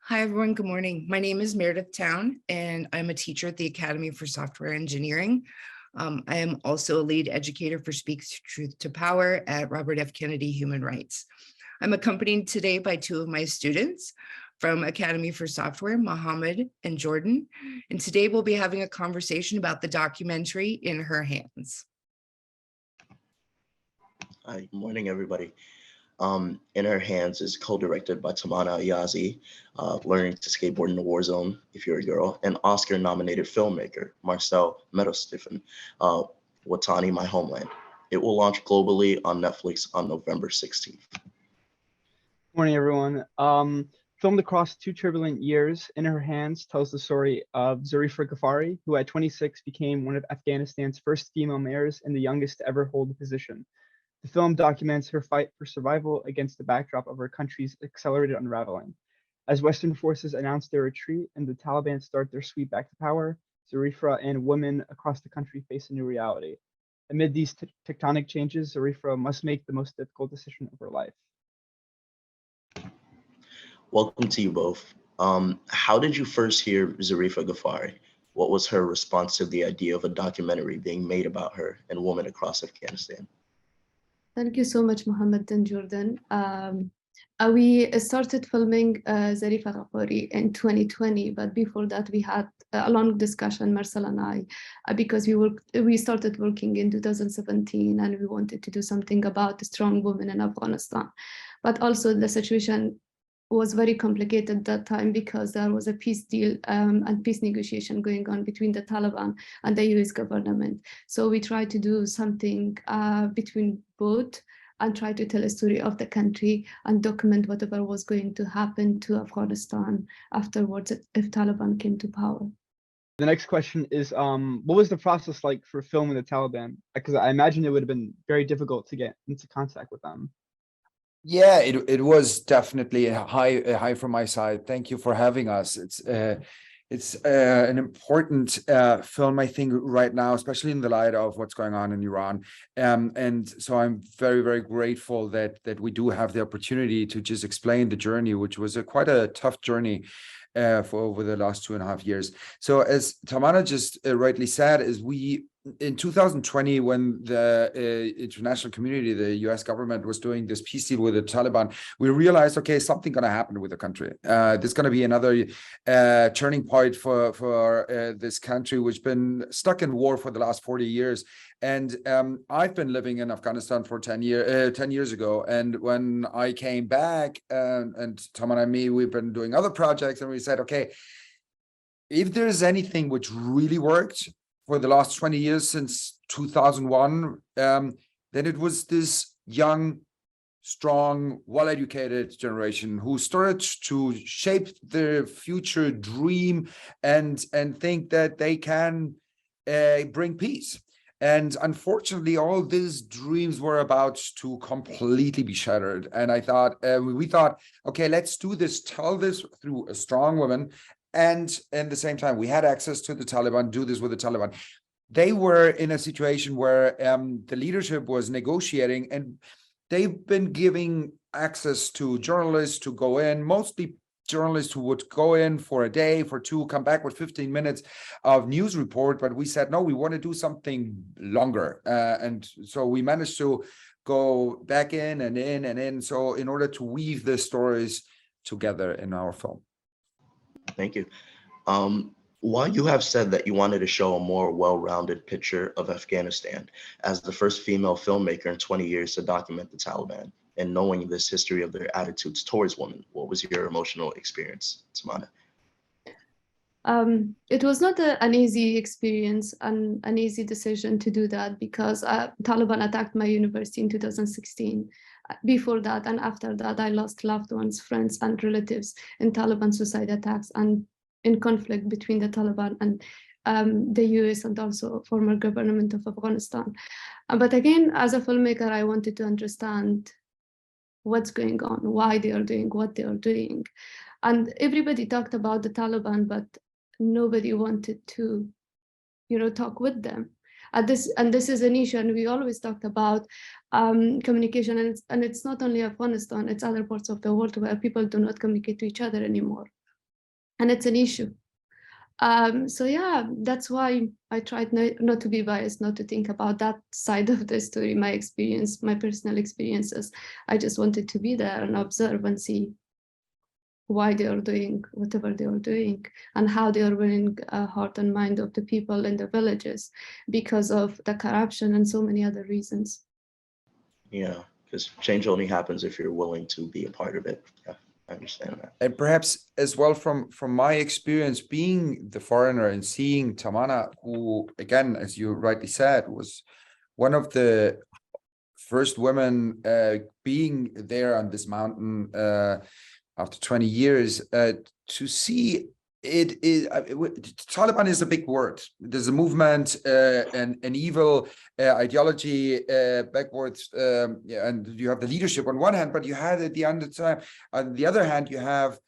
Hi, everyone. Good morning. My name is Meredith Town, and I'm a teacher at the Academy for Software Engineering. I am also a lead educator for Speak Truth to Power at Robert F. Kennedy Human Rights. I'm accompanied today by two of my students from Academy for Software, Mohammed and Jordan. And today we'll be having a conversation about the documentary In Her Hands. Hi, good morning, everybody. In Her Hands is co-directed by Tamana Ayazi, Learning to Skateboard in the War Zone, if you're a girl, and Oscar-nominated filmmaker, Marcel Meadowstiffen, Watani, My Homeland. It will launch globally on Netflix on November 16th. Morning, everyone. Filmed across 2 turbulent years, In Her Hands tells the story of Zarifah Ghaffari, who at 26 became one of Afghanistan's first female mayors and the youngest to ever hold the position. The film documents her fight for survival against the backdrop of her country's accelerated unraveling. As Western forces announce their retreat and the Taliban start their sweep back to power, Zarifah and women across the country face a new reality. Amid these tectonic changes, Zarifah must make the most difficult decision of her life. Welcome to you both. How did you first hear Zarifah Ghaffari? What was her response to the idea of a documentary being made about her and women across Afghanistan? Thank you so much, Mohammed and Jordan. We started filming Zarifah Ghaffari in 2020, but before that we had a long discussion, Marcel and I, because we started working in 2017 and we wanted to do something about strong women in Afghanistan. But also the situation was very complicated at that time because there was a peace deal and peace negotiation going on between the Taliban and the US government. So we tried to do something between both and try to tell a story of the country and document whatever was going to happen to Afghanistan afterwards if Taliban came to power. The next question is, what was the process like for filming the Taliban? Because I imagine it would have been very difficult to get into contact with them. Yeah, it was definitely a high from my side. Thank you for having us. It's an important film, I think, right now, especially in the light of what's going on in Iran. And so I'm very, very grateful that we do have the opportunity to just explain the journey, which was quite a tough journey for over the last 2.5 years. So as Tamana just rightly said, is in 2020, when the international community, the US government was doing this peace deal with the Taliban, we realized, okay, something going to happen with the country. There's going to be another turning point for this country, which been stuck in war for the last 40 years. And I've been living in Afghanistan for 10 years ago. And when I came back, and Tamana and me, we've been doing other projects, and we said, okay, if there's anything which really worked for the last 20 years since 2001, then it was this young, strong, well-educated generation who started to shape their future dream and think that they can bring peace. And unfortunately, all these dreams were about to completely be shattered. And I thought, we thought, okay, let's do this, tell this through a strong woman. And at the same time, we had access to the Taliban, do this with the Taliban. They were in a situation where the leadership was negotiating, and they've been giving access to journalists to go in, mostly journalists who would go in for a day, for two, come back with 15 minutes of news report. But we said, no, we want to do something longer. And so we managed to go back in and in and in. So in order to weave the stories together in our film. Thank you. While you have said that you wanted to show a more well-rounded picture of Afghanistan as the first female filmmaker in 20 years to document the Taliban, and knowing this history of their attitudes towards women, what was your emotional experience, Tamana? It was not an easy experience and an easy decision to do that because Taliban attacked my university in 2016. Before that and after that, I lost loved ones, friends, and relatives in Taliban suicide attacks and in conflict between the Taliban and the US and also former government of Afghanistan. But again, as a filmmaker, I wanted to understand what's going on, why they are doing what they are doing. And everybody talked about the Taliban, but nobody wanted to, talk with them. And this is an issue, and we always talked about communication, and it's not only Afghanistan, it's other parts of the world where people do not communicate to each other anymore. and it's an issue. So yeah, that's why I tried not to be biased, not to think about that side of the story, my experience, my personal experiences. I just wanted to be there and observe and see why they are doing whatever they are doing and how they are winning heart and mind of the people in the villages because of the corruption and so many other reasons. Yeah, because change only happens if you're willing to be a part of it. Yeah, I understand that. And perhaps as well from my experience being the foreigner and seeing Tamana, who again, as you rightly said, was one of the first women being there on this mountain after 20 years, to see it is Taliban is a big word. There's a movement, an evil ideology backwards, and you have the leadership on one hand, but you had at the other time, on the other hand, you have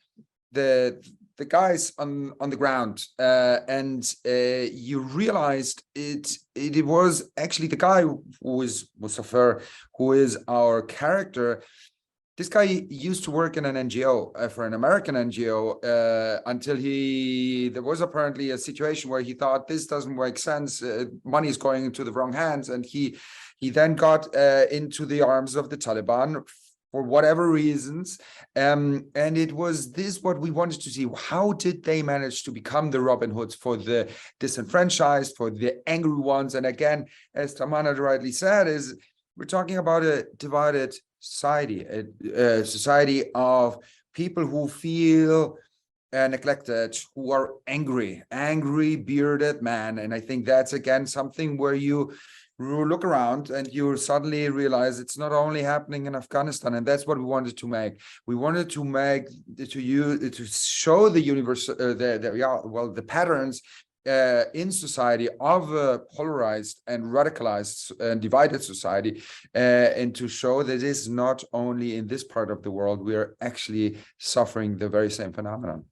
the guys on the ground, and you realized it was actually the guy who is Muzaffar, who is our character. This guy used to work in an NGO, for an American NGO, until there was apparently a situation where he thought this doesn't make sense, money is going into the wrong hands, and he then got into the arms of the Taliban for whatever reasons, and it was this what we wanted to see. How did they manage to become the Robin Hoods for the disenfranchised, for the angry ones? And again, as Tamana rightly said, is we're talking about a divided society, a society of people who feel neglected, who are angry bearded men. And I think that's again something where you look around and you suddenly realize it's not only happening in Afghanistan. And that's what we wanted to make. We wanted to make to show the universe, the patterns in society of a polarized and radicalized and divided society, and to show that it is not only in this part of the world, we are actually suffering the very same phenomenon.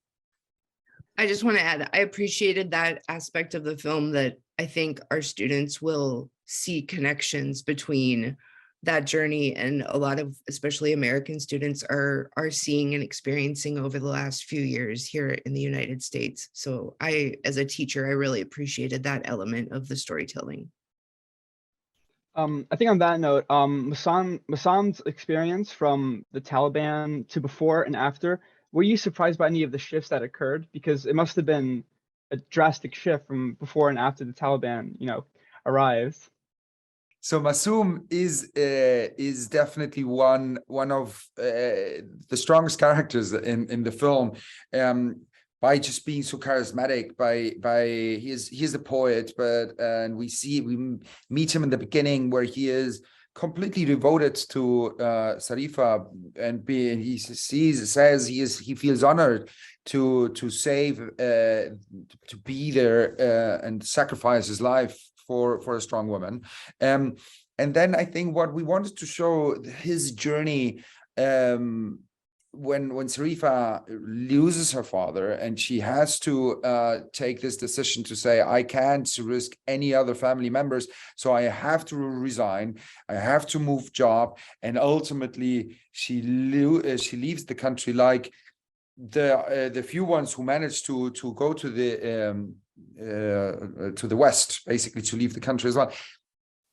I just want to add, I appreciated that aspect of the film, that I think our students will see connections between that journey, and a lot of especially American students are seeing and experiencing over the last few years here in the United States. So as a teacher, I really appreciated that element of the storytelling. I think on that note, Massam's experience from the Taliban to before and after, were you surprised by any of the shifts that occurred? Because it must have been a drastic shift from before and after the Taliban, arrives. So Masoom is definitely one of the strongest characters in the film, by just being so charismatic. He's a poet, and we meet him in the beginning where he is completely devoted to Sarifa, and he says he feels honored to save, to be there, and sacrifice his life for a strong woman. And then I think what we wanted to show his journey, when Sarifa loses her father and she has to take this decision to say, I can't risk any other family members, so I have to resign, I have to move job, and ultimately she leaves the country, like the few ones who managed to go to the West, basically to leave the country as well.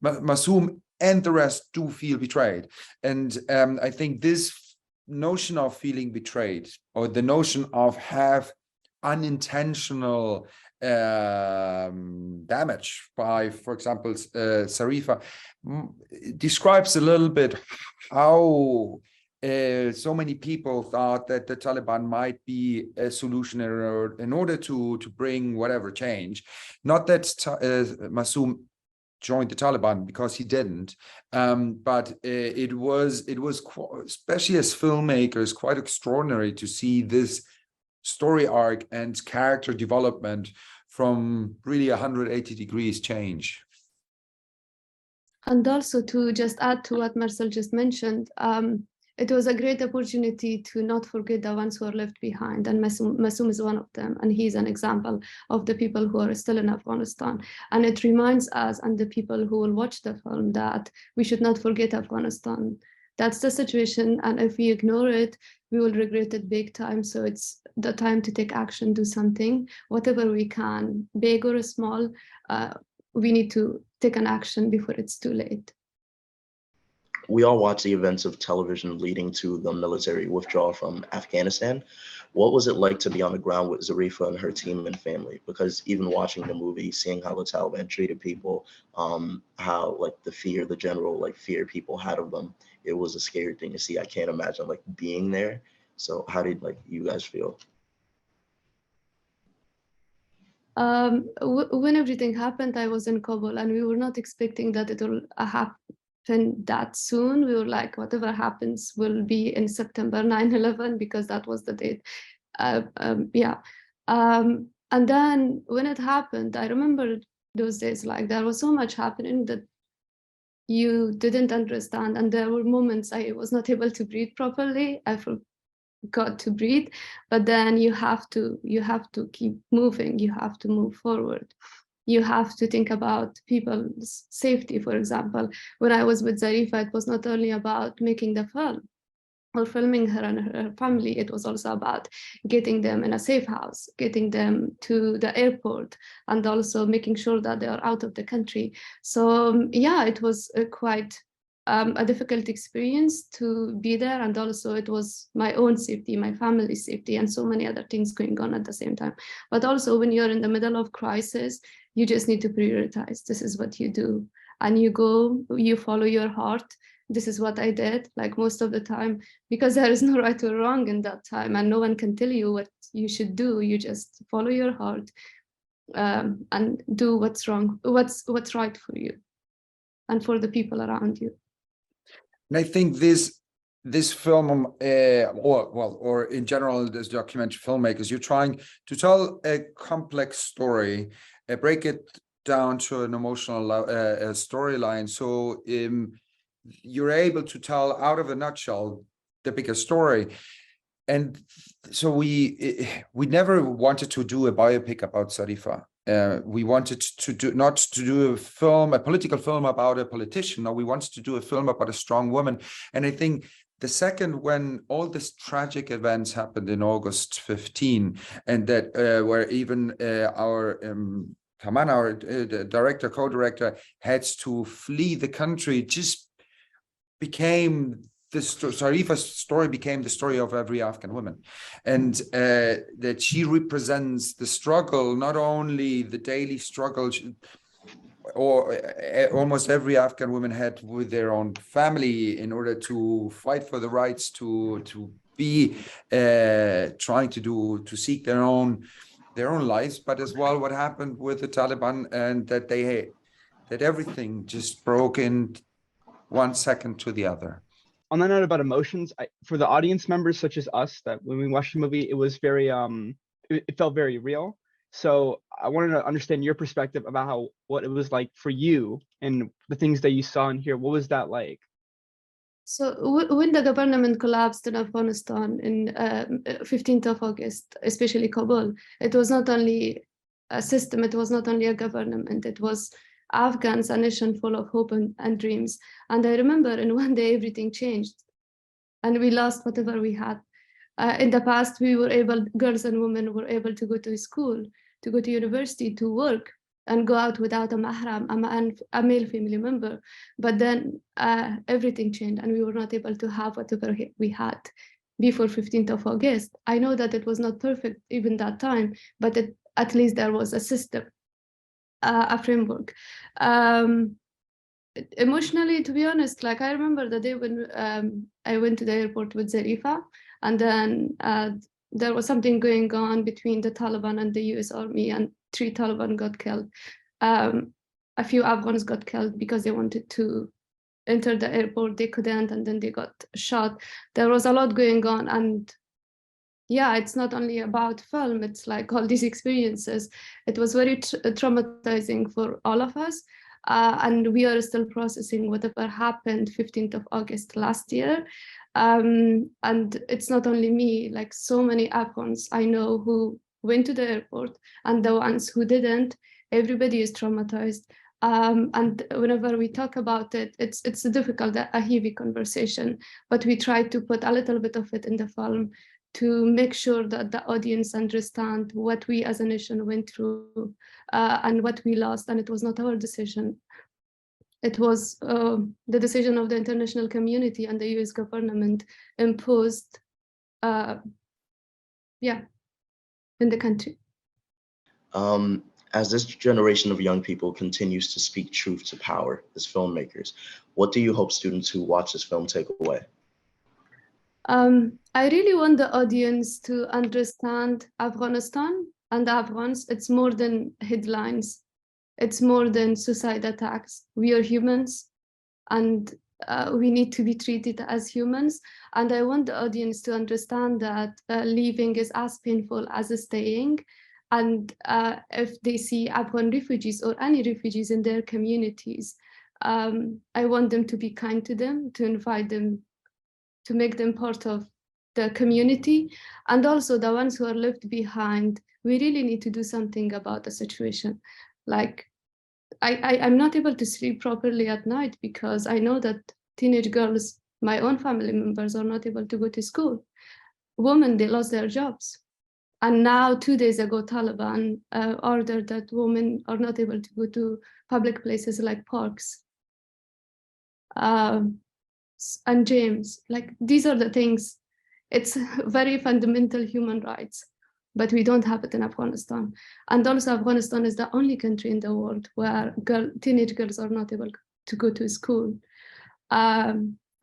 Masoom and the rest do feel betrayed. And I think this notion of feeling betrayed, or the notion of have unintentional damage by, for example, Sarifa, describes a little bit how so many people thought that the Taliban might be a solution in order to bring whatever change. Not that Masoom joined the Taliban, because he didn't, but it was especially as filmmakers, quite extraordinary to see this story arc and character development from really 180 degrees change. And also to just add to what Marcel just mentioned, it was a great opportunity to not forget the ones who are left behind, and Masoom is one of them, and he's an example of the people who are still in Afghanistan. And it reminds us and the people who will watch the film that we should not forget Afghanistan. That's the situation, and if we ignore it, we will regret it big time. So it's the time to take action, do something, whatever we can, big or small, we need to take an action before it's too late. We all watched the events of television leading to the military withdrawal from Afghanistan. What was it like to be on the ground with Zarifa and her team and family? Because even watching the movie, seeing how the Taliban treated people, how like the fear, the general like fear people had of them, it was a scary thing to see. I can't imagine like being there. So how did like you guys feel? When everything happened, I was in Kabul, and we were not expecting that it will happen that soon. We were like, whatever happens will be in September 9/11, because that was the date. And then when it happened, I remember those days, like there was so much happening that you didn't understand, and there were moments I was not able to breathe properly. I forgot to breathe, but then you have to keep moving. You have to move forward. You have to think about people's safety. For example, when I was with Zarifa, it was not only about making the film or filming her and her family, it was also about getting them in a safe house, getting them to the airport, and also making sure that they are out of the country. So yeah, it was quite a difficult experience to be there, and also it was my own safety, my family's safety, and so many other things going on at the same time. But also when you're in the middle of crisis, you just need to prioritize. This is what you do, and you go, you follow your heart. This is what I did, like most of the time, because there is no right or wrong in that time, and no one can tell you what you should do. You just follow your heart and do what's wrong, what's right for you and for the people around you. And I think this film, or in general, this documentary filmmakers, you're trying to tell a complex story, break it down to an emotional storyline. So you're able to tell out of a nutshell the bigger story. And so we never wanted to do a biopic about Zarifa. We wanted to do not to do a political film about a politician. No, we wanted to do a film about a strong woman. And I think the second, when all these tragic events happened in August 15, and that where even our Taman, our director, co-director, had to flee the country, just became Zarifa's story became the story of every Afghan woman, and that she represents the struggle, not only the daily struggle, or almost every Afghan woman had with their own family in order to fight for the rights to be trying to seek their own lives, but as well what happened with the Taliban, and that everything just broke in 1 second to the other. On that note about emotions, for the audience members such as us, that when we watched the movie, it was very it felt very real. So I wanted to understand your perspective about what it was like for you and the things that you saw and hear. What was that like? So when the government collapsed in Afghanistan in 15th of August, especially Kabul, it was not only a system, it was not only a government, it was Afghans, a nation full of hope and dreams. And I remember in one day, everything changed and we lost whatever we had. In the past, girls and women were able to go to school, to go to university, to work, and go out without a mahram, a male family member. But then everything changed and we were not able to have whatever we had before 15th of August. I know that it was not perfect even that time, but at least there was a system, a framework. Emotionally, to be honest, like I remember the day when I went to the airport with Zarifa, and then there was something going on between the Taliban and the US Army, and 3 Taliban got killed. A few Afghans got killed because they wanted to enter the airport, they couldn't, and then they got shot. There was a lot going on, and yeah, it's not only about film, it's like all these experiences. It was very traumatizing for all of us. And we are still processing whatever happened 15th of August last year. And it's not only me, like so many Afghans I know who went to the airport and the ones who didn't, everybody is traumatized. And whenever we talk about it, it's a difficult, a heavy conversation, but we try to put a little bit of it in the film to make sure that the audience understand what we as a nation went through and what we lost. And it was not our decision. It was the decision of the international community and the US government imposed, in the country. As this generation of young people continues to speak truth to power as filmmakers, what do you hope students who watch this film take away? I really want the audience to understand Afghanistan and Afghans. It's more than headlines. It's more than suicide attacks. We are humans, and we need to be treated as humans. And I want the audience to understand that leaving is as painful as staying. And if they see Afghan refugees or any refugees in their communities, I want them to be kind to them, to invite them, to make them part of the community. And also the ones who are left behind, we really need to do something about the situation. Like, I'm not able to sleep properly at night because I know that teenage girls, my own family members, are not able to go to school. Women, they lost their jobs. And now 2 days ago, Taliban ordered that women are not able to go to public places like parks. And James, like, these are the things. It's very fundamental human rights, but we don't have it in Afghanistan. And also Afghanistan is the only country in the world where teenage girls are not able to go to school.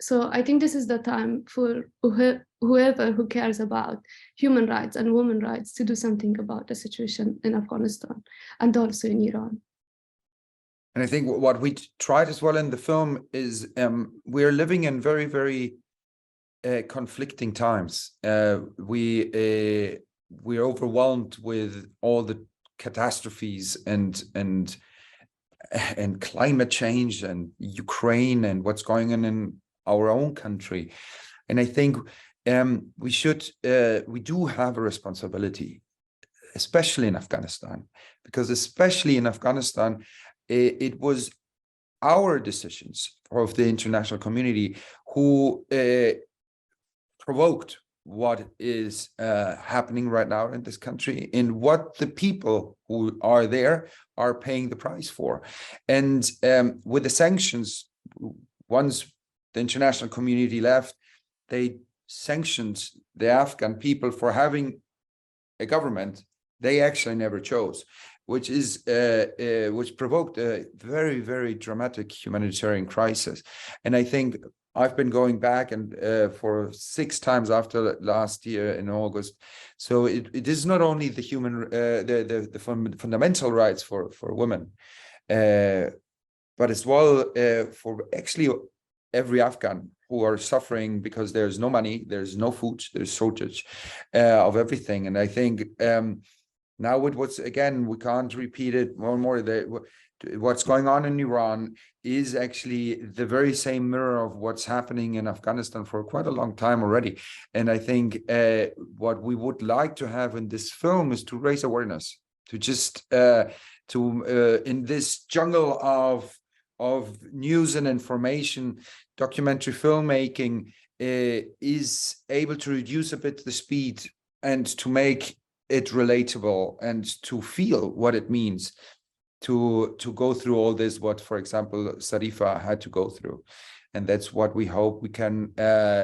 So I think this is the time for whoever who cares about human rights and women's rights to do something about the situation in Afghanistan and also in Iran. And I think what we tried as well in the film is we're living in very, very conflicting times. We're overwhelmed with all the catastrophes and climate change and Ukraine and what's going on in our own country. And I think we do have a responsibility, especially in Afghanistan, because especially in Afghanistan, it was our decisions of the international community who provoked what is happening right now in this country and what the people who are there are paying the price for. And with the sanctions, once the international community left, they sanctioned the Afghan people for having a government they actually never chose, which provoked a very, very dramatic humanitarian crisis. And I think I've been going back and for 6 times after last year in August. So it is not only the fundamental rights for women, but as well for actually every Afghan who are suffering because there's no money, there's no food, there's shortage of everything. And I think now with what's, again, we can't repeat it more and more, what's going on in Iran is actually the very same mirror of what's happening in Afghanistan for quite a long time already. And I think what we would like to have in this film is to raise awareness, to just in this jungle of news and information, documentary filmmaking is able to reduce a bit the speed and to make it relatable and to feel what it means to go through all this, what, for example, Sarifa had to go through. And that's what we hope we can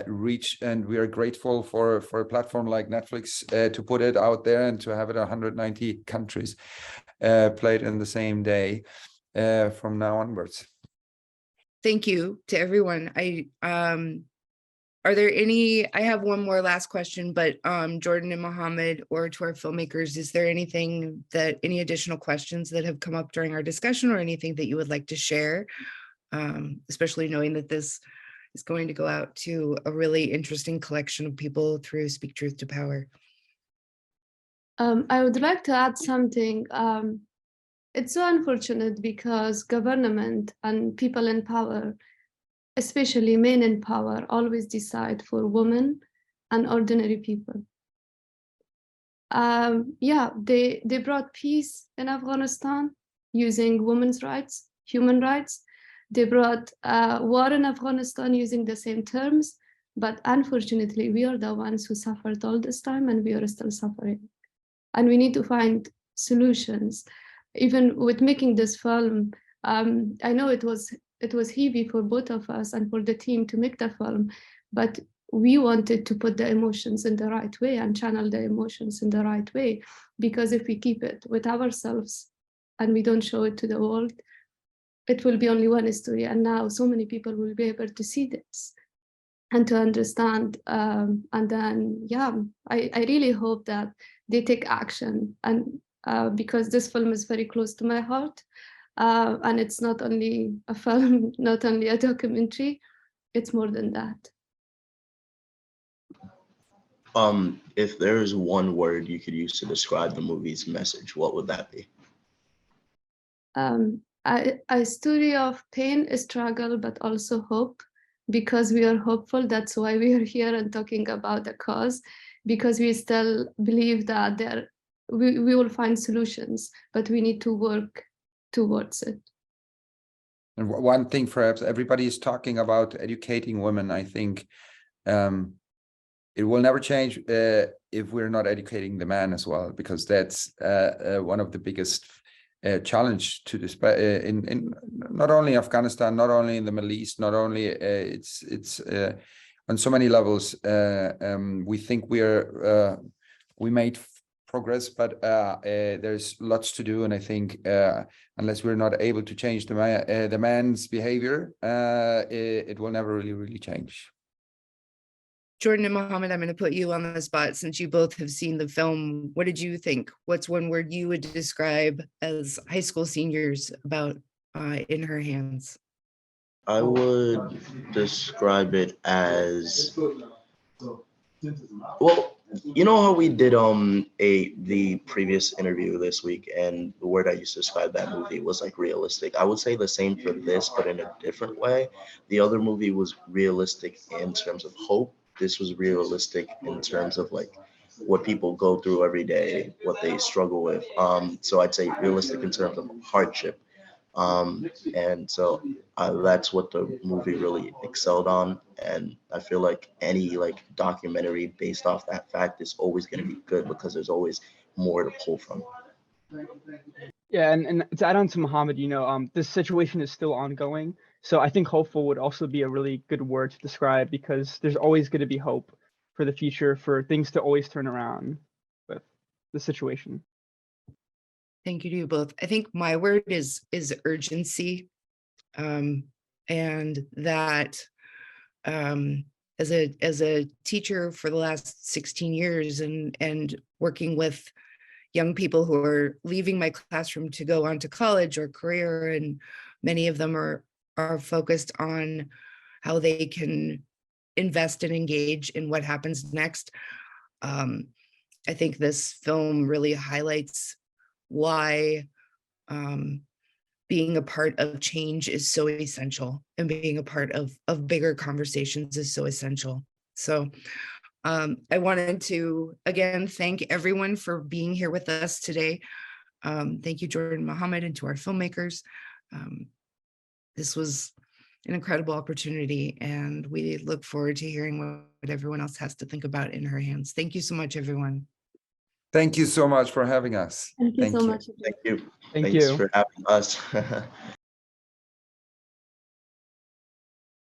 reach. And we are grateful for a platform like Netflix to put it out there and to have it in 190 countries played in the same day from now onwards. Thank you to everyone. Are there any, I have one more last question, but Jordan and Mohammed, or to our filmmakers, is there anything that, any additional questions that have come up during our discussion or anything that you would like to share? Especially knowing that this is going to go out to a really interesting collection of people through Speak Truth to Power. I would like to add something. It's so unfortunate because government and people in power, especially men in power, always decide for women and ordinary people. Yeah, they brought peace in Afghanistan using women's rights, human rights. They brought war in Afghanistan using the same terms, but unfortunately, we are the ones who suffered all this time, and we are still suffering. And we need to find solutions. Even with making this film, I know it was heavy for both of us and for the team to make the film, but we wanted to put the emotions in the right way and channel the emotions in the right way, because if we keep it with ourselves and we don't show it to the world, it will be only one story. And now so many people will be able to see this and to understand. And then, yeah, I really hope that they take action. And because this film is very close to my heart, and it's not only a film, not only a documentary, it's more than that. If there is one word you could use to describe the movie's message, what would that be? A story of pain, struggle, but also hope, because we are hopeful. That's why we are here and talking about the cause, because we still believe that we will find solutions, but we need to work towards it. And one thing, perhaps everybody is talking about educating women. I think it will never change if we're not educating the man as well, because that's one of the biggest challenge to this in not only Afghanistan, not only in the Middle East, not only it's on so many levels. We think we made progress, but there's lots to do, and I think unless we're not able to change the man's behavior, it will never really change. Jordan and Mohammed, I'm going to put you on the spot since you both have seen the film. What did you think? What's one word you would describe as high school seniors about In Her Hands? I would describe it as, well, you know how we did the previous interview this week, and the word I used to describe that movie was like realistic. I would say the same for this, but in a different way. The other movie was realistic in terms of hope. This was realistic in terms of like what people go through every day, what they struggle with. So I'd say realistic in terms of hardship. And so that's what the movie really excelled on. And I feel like any like documentary based off that fact is always going to be good, because there's always more to pull from. Yeah, and to add on to Mohammed, this situation is still ongoing. So I think hopeful would also be a really good word to describe, because there's always going to be hope for the future, for things to always turn around with the situation. Thank you to you both. I think my word is urgency, and that as a teacher for the last 16 years and working with young people who are leaving my classroom to go on to college or career, and many of them are focused on how they can invest and engage in what happens next. I think this film really highlights why being a part of change is so essential, and being a part of bigger conversations is so essential. So I wanted to, again, thank everyone for being here with us today. Thank you, Jordan, Mohammed, and to our filmmakers. This was an incredible opportunity, and we look forward to hearing what everyone else has to think about In Her Hands. Thank you so much, everyone. Thank you so much for having us. Thank you so much. Thank you. Thank Thanks you for having us.